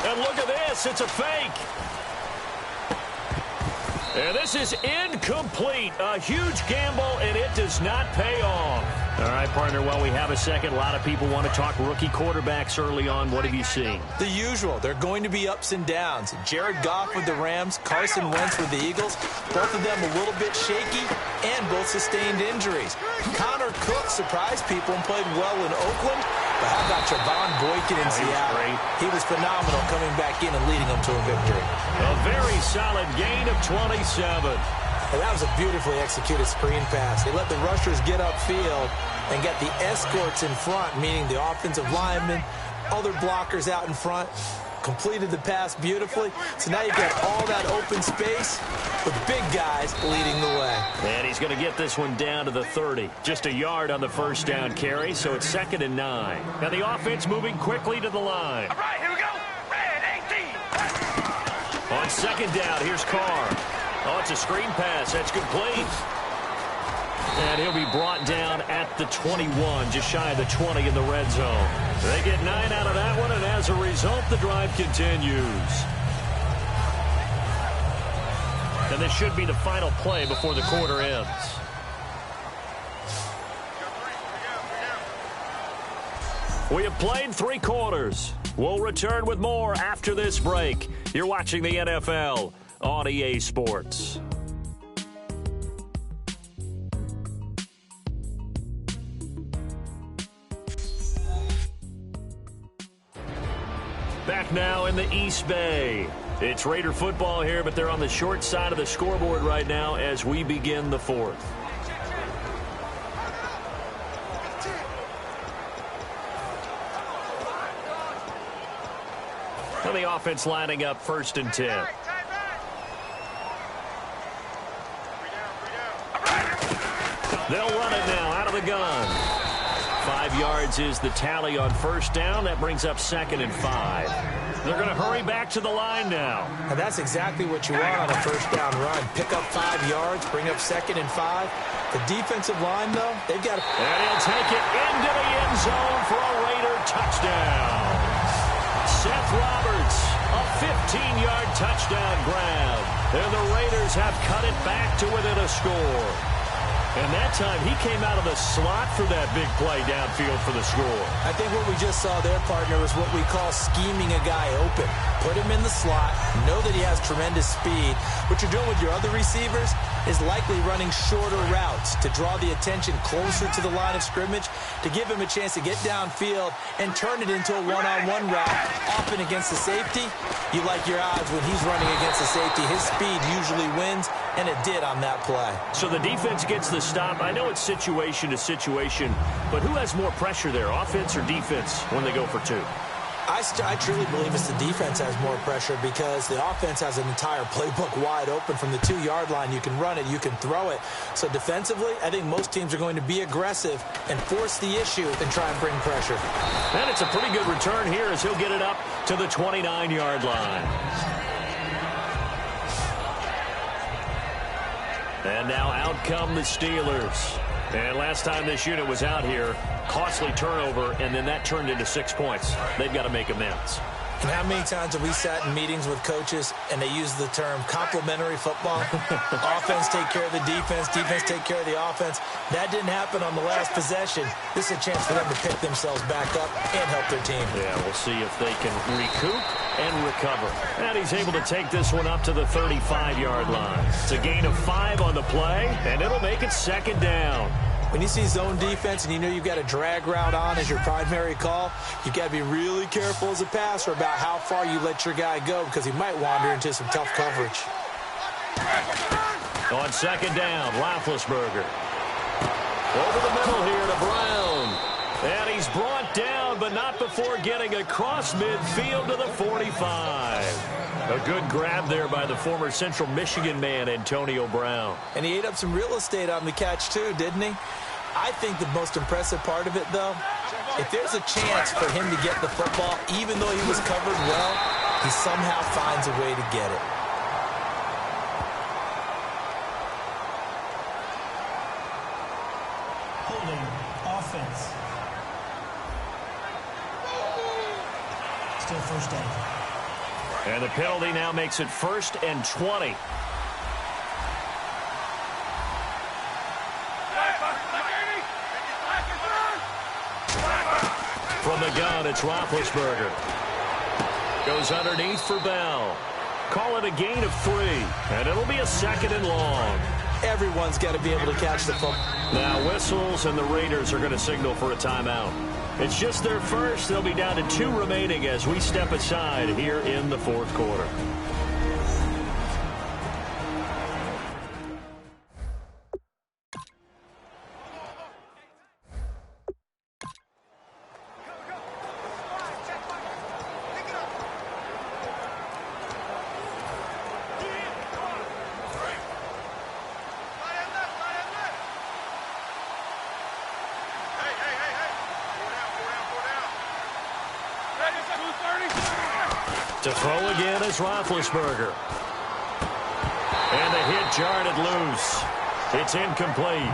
And look at this. It's a fake. And this is incomplete. A huge gamble, and it does not pay off. All right, partner, while we have a second, a lot of people want to talk rookie quarterbacks early on. What have you seen? The usual. They're going to be ups and downs. Jared Goff with the Rams, Carson Wentz with the Eagles. Both of them a little bit shaky, and both sustained injuries. Connor Cook surprised people and played well in Oakland. But how about Javon Boykin in Seattle? He was phenomenal coming back in and leading them to a victory. A very solid gain of 27. And that was a beautifully executed screen pass. They let the rushers get upfield and get the escorts in front, meaning the offensive linemen, other blockers out in front, completed the pass beautifully. So now you've got all that open space with big guys leading the way. And he's going to get this one down to the 30. Just a yard on the first down carry, so it's 2nd and 9. Now the offense moving quickly to the line. All right, here we go. Red 18. On 2nd down, here's Carr. Oh, it's a screen pass. That's complete. And he'll be brought down at the 21, just shy of the 20 in the red zone. They get 9 out of that one, and as a result, the drive continues. And this should be the final play before the quarter ends. We have played 3 quarters. We'll return with more after this break. You're watching the NFL on EA Sports. Back now in the East Bay. It's Raider football here, but they're on the short side of the scoreboard right now as we begin the 4th. And the offense lining up 1st and 10. They'll run it now out of the gun. 5 yards is the tally on 1st down. That brings up 2nd and 5. They're going to hurry back to the line now. And that's exactly what you want on a 1st down run. Pick up 5 yards, bring up 2nd and 5. The defensive line, though, they've got to... And he'll take it into the end zone for a Raider touchdown. Seth Roberts, a 15-yard touchdown grab. And the Raiders have cut it back to within a score. And that time, he came out of the slot for that big play downfield for the score. I think what we just saw there, partner, was what we call scheming a guy open. Put him in the slot, know that he has tremendous speed. What you're doing with your other receivers is likely running shorter routes to draw the attention closer to the line of scrimmage, to give him a chance to get downfield and turn it into a one-on-one route, often against the safety. You like your odds when he's running against the safety. His speed usually wins, and it did on that play. So the defense gets the stop. I know it's situation to situation, but who has more pressure there, offense or defense, when they go for 2? I truly believe it's the defense has more pressure because the offense has an entire playbook wide open from the 2-yard line. You can run it, you can throw it. So defensively, I think most teams are going to be aggressive and force the issue and try and bring pressure. And it's a pretty good return here as he'll get it up to the 29-yard line. And now out come the Steelers. And last time this unit was out here, costly turnover, and then that turned into 6 points. They've got to make amends. And how many times have we sat in meetings with coaches and they use the term complementary football? Offense take care of the defense, defense take care of the offense. That didn't happen on the last possession. This is a chance for them to pick themselves back up and help their team. Yeah, we'll see if they can recoup and recover. And he's able to take this one up to the 35-yard line. It's a gain of 5 on the play, and it'll make it 2nd down. When you see zone defense and you know you've got a drag route on as your primary call, you've got to be really careful as a passer about how far you let your guy go because he might wander into some tough coverage. On 2nd down, Roethlisberger. Over the middle here to Brown. And he's brought down, but not before getting across midfield to the 45. A good grab there by the former Central Michigan man, Antonio Brown. And he ate up some real estate on the catch, too, didn't he? I think the most impressive part of it, though, if there's a chance for him to get the football, even though he was covered well, he somehow finds a way to get it. Holding offense. Still 1st down. And the penalty now makes it 1st and 20. From the gun, it's Roethlisberger. Goes underneath for Bell. Call it a gain of 3, and it'll be a 2nd and long. Everyone's got to be able to catch the football. Now whistles, and the Raiders are going to signal for a timeout. It's just their first. They'll be down to 2 remaining as we step aside here in the 4th quarter. To throw again is Roethlisberger. And the hit jarred it loose. It's incomplete.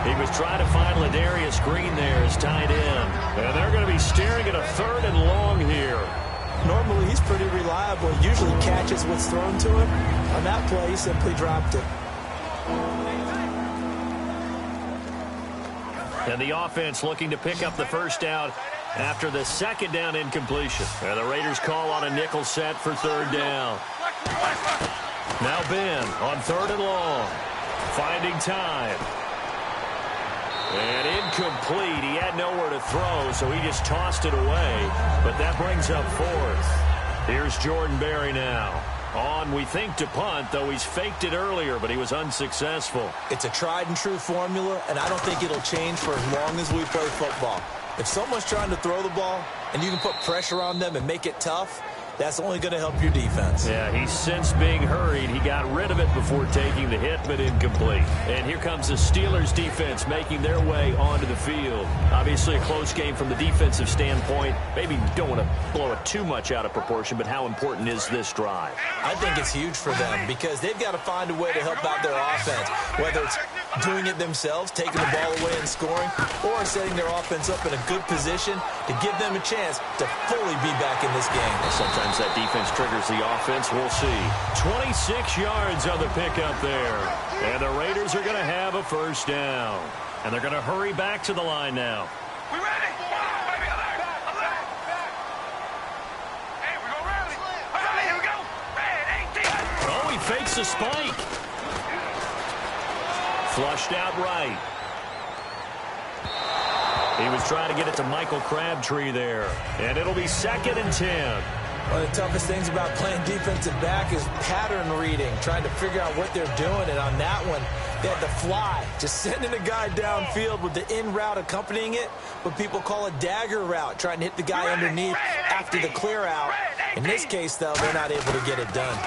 He was trying to find Ladarius Green there as tight end. And they're going to be staring at a 3rd and long here. Normally, he's pretty reliable. He usually catches what's thrown to him. On that play, he simply dropped it. And the offense looking to pick up the first down after the 2nd down incompletion. And the Raiders call on a nickel set for 3rd down. Now Ben on 3rd and long. Finding time. And incomplete. He had nowhere to throw, so he just tossed it away. But that brings up 4th. Here's Jordan Berry now. On, we think, to punt, though he's faked it earlier, but he was unsuccessful. It's a tried-and-true formula, and I don't think it'll change for as long as we play football. If someone's trying to throw the ball and you can put pressure on them and make it tough, that's only going to help your defense. Yeah, he's since being hurried. He got rid of it before taking the hit, but incomplete. And here comes the Steelers defense making their way onto the field. Obviously a close game from the defensive standpoint. Maybe don't want to blow it too much out of proportion, but how important is this drive? I think it's huge for them because they've got to find a way to help out their offense, whether it's doing it themselves, taking the ball away and scoring, or setting their offense up in a good position to give them a chance to fully be back in this game. Sometimes that defense triggers the offense. We'll see. 26 yards on the pickup there. And the Raiders are going to have a first down. And they're going to hurry back to the line now. We ready? Baby, alert! Alert! Hey, we go rally. All right, here we go. Red 18. Oh, he fakes the spike. Flushed out right. He was trying to get it to Michael Crabtree there. And it'll be 2nd and 10. One of the toughest things about playing defensive back is pattern reading, trying to figure out what they're doing. And on that one, they had the fly, just sending a guy downfield with the in route accompanying it, what people call a dagger route, trying to hit the guy underneath after the clear out. In this case, though, they're not able to get it done.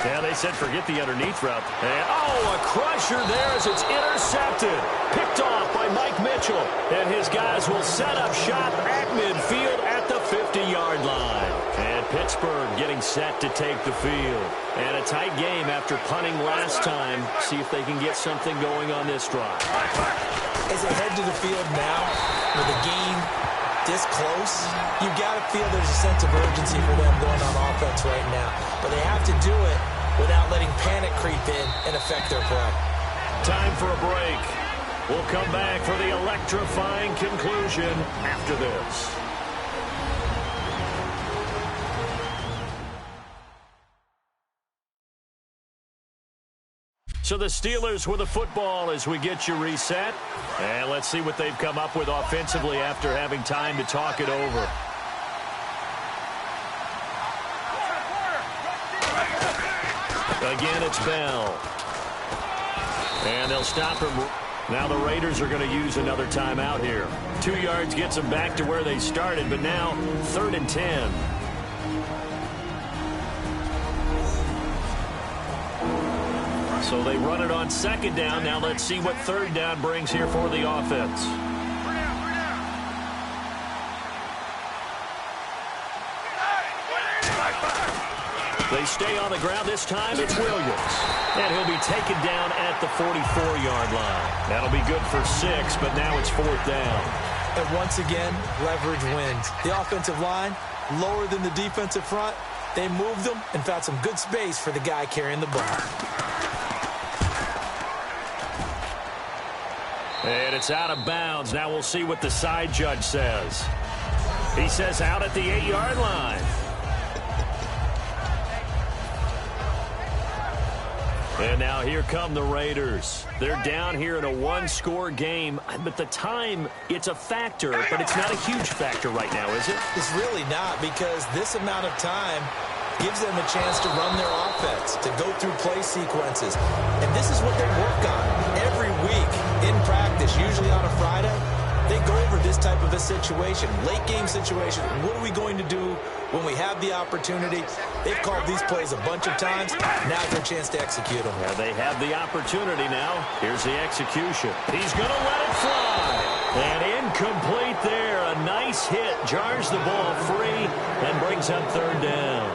Yeah, they said forget the underneath route. And, oh, a crusher there as it's intercepted. Picked off by Mike Mitchell. And his guys will set up shop at midfield at the 50-yard line. And Pittsburgh getting set to take the field. And a tight game after punting last time. See if they can get something going on this drive. As they head to the field now, with the game this close, you got to feel there's a sense of urgency for them going on offense right now. But they have to do it without letting panic creep in and affect their play. Time for a break. We'll come back for the electrifying conclusion after this. So the Steelers with the football as we get you reset. And let's see what they've come up with offensively after having time to talk it over. Again, it's Bell. And they'll stop him. Now the Raiders are going to use another timeout here. 2 yards gets them back to where they started, but now 3rd and 10. So they run it on 2nd down. Now let's see what 3rd down brings here for the offense. They stay on the ground. This time it's Williams. And he'll be taken down at the 44-yard line. That'll be good for 6, but now it's 4th down. And once again, leverage wins. The offensive line, lower than the defensive front, They moved him and found some good space for the guy carrying the ball. And it's out of bounds. Now we'll see what the side judge says. He says out at the 8-yard line. And now here come the Raiders. They're down here in a one-score game, but the time, it's a factor, but it's not a huge factor right now, is it? It's really not, because this amount of time gives them a chance to run their offense, to go through play sequences. And this is what they work on every week in practice, usually on a Friday. They go over this type of a situation, late-game situation. What are we going to do when we have the opportunity? They've called these plays a bunch of times. Now's their chance to execute them. Yeah, they have the opportunity now. Here's the execution. He's going to let it fly. And incomplete there. A nice hit. Jars the ball free and brings up third down.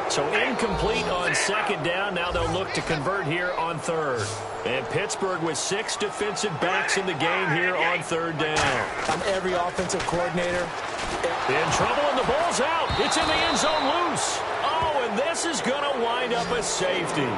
So incomplete on second down. Now they'll look to convert here on third. And Pittsburgh with 6 defensive backs in the game here on third down. I'm every offensive coordinator. In trouble, and the ball's out. It's in the end zone loose. Oh, and this is going to wind up a safety.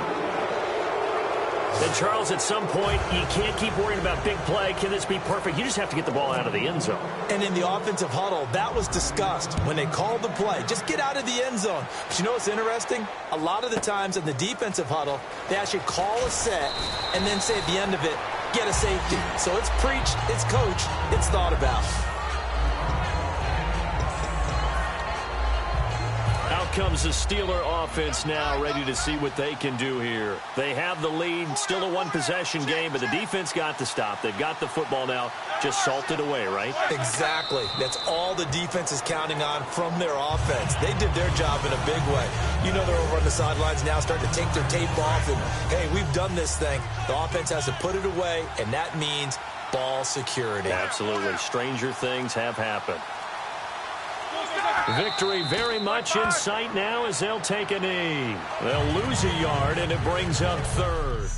And, Charles, at some point, you can't keep worrying about big play. Can this be perfect? You just have to get the ball out of the end zone. And in the offensive huddle, that was discussed when they called the play. Just get out of the end zone. But you know what's interesting? A lot of the times in the defensive huddle, they actually call a set and then say at the end of it, get a safety. So it's preached, it's coached, it's thought about. Comes the Steeler offense now, ready to see what they can do here. They have the lead, still a one-possession game, but the defense got the stop. They've got the football now, just salted away, right? Exactly. That's all the defense is counting on from their offense. They did their job in a big way. You know they're over on the sidelines now starting to take their tape off, and, hey, we've done this thing. The offense has to put it away, and that means ball security. Absolutely. Stranger things have happened. Victory very much in sight now as they'll take a knee. They'll lose a yard, and it brings up third.